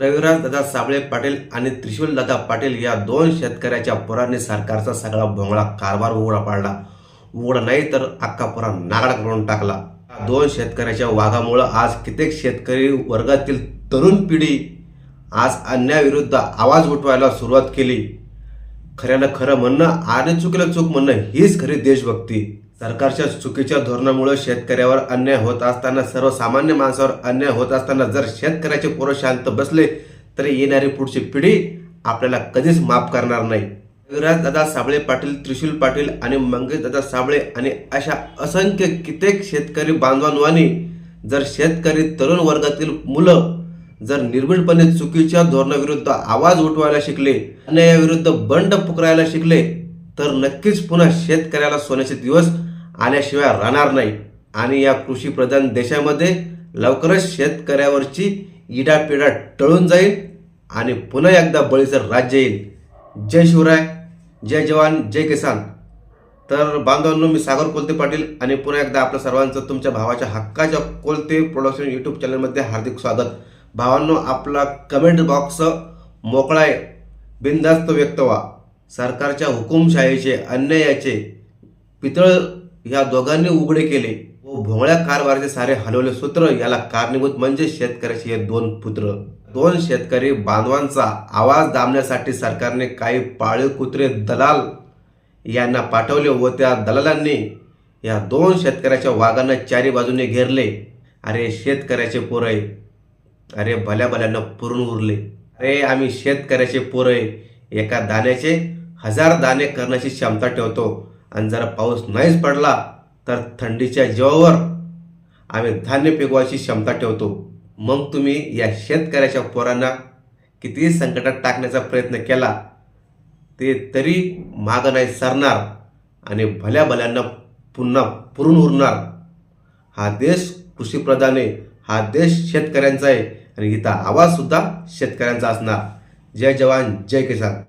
रविराज दादा साबळे पाटील आणि त्रिशूल दादा पाटील या दोन शेतकऱ्याच्या पोरांनी सरकारचा सगळा भोंगळा कारभार उघडा पाडला. उघडा नाही तर अख्खा पोरा नागाडा करून टाकला. दोन शेतकऱ्याच्या वाघामुळे आज कित्येक शेतकरी वर्गातील तरुण पिढी आज अन्यायाविरुद्ध आवाज उठवायला सुरुवात केली. खऱ्यानं खरं म्हणणं आणि चुकीला चूक म्हणणं हीच खरी देशभक्ती. सरकारच्या चुकीच्या धोरणामुळे शेतकऱ्यावर अन्याय होत असताना, सर्वसामान्य माणसावर अन्याय होत असताना जर शेतकऱ्याचे पोरं शांत बसले तर येणारी पुढची पिढी आपल्याला कधीच माफ करणार नाही. रविराज दादा साबळे पाटील, त्रिशूल पाटील आणि मंगेश दादा साबळे आणि अशा असंख्य कित्येक शेतकरी बांधवांनी जर शेतकरी तरुण वर्गातील मुलं जर निर्भीडपणे चुकीच्या धोरणाविरुद्ध आवाज उठवायला शिकले, अन्यायाविरुद्ध बंड पुकारायला शिकले तर नक्कीच पुन्हा शेतकऱ्याला सोन्याचे दिवस आल्याशिवाय राहणार नाही. आणि या कृषीप्रधान देशामध्ये लवकरच शेतकऱ्यावरची इडापिडा टळून जाईल आणि पुन्हा एकदा बळीचं राज्य येईल. जय शिवराय, जय जवान, जय किसान. तर बांधवांनो, मी सागर कोलते पाटील आणि पुन्हा एकदा आपल्या सर्वांचं तुमच्या भावाच्या हक्काच्या कोलते प्रोडक्शन यूट्यूब चॅनलमध्ये हार्दिक स्वागत. भावांनो, आपला कमेंट बॉक्स मोकळा आहे, बिनधास्त व्यक्त व्हा. सरकारच्या हुकुमशाहीचे, अन्यायाचे पितळ ह्या दोघांनी उघडे केले व भोंगळ्या कारभाराचे सारे हलवले सूत्र. याला कारणीभूत म्हणजे शेतकऱ्याचे हे दोन पुत्र. दोन शेतकरी बांधवांचा आवाज दाबण्यासाठी सरकारने काही पाळीव कुत्रे दलाल यांना पाठवले व त्या दलालांनी या दोन शेतकऱ्याच्या वाघांना चारी बाजूने घेरले. अरे शेतकऱ्याचे पोरं, अरे भल्या भल्यानं पुरून उरले. अरे आम्ही शेतकऱ्याचे पोरं, एका दाण्याचे 1000 दाणे करण्याची क्षमता ठेवतो आणि जर पाऊस नाहीच पडला तर थंडीच्या जीवावर आम्ही धान्य पिकवायची क्षमता ठेवतो. मग तुम्ही या शेतकऱ्याच्या पोरांना कितीही संकटात टाकण्याचा प्रयत्न केला ते तरी मागं नाही सरणार आणि भल्या भल्यांना पुन्हा पुरून उरणार. हा देश कृषीप्रधान आहे, हा देश शेतकऱ्यांचा आहे आणि इथं आवाज सुद्धा शेतकऱ्यांचा असणार. जय जवान, जय किसान.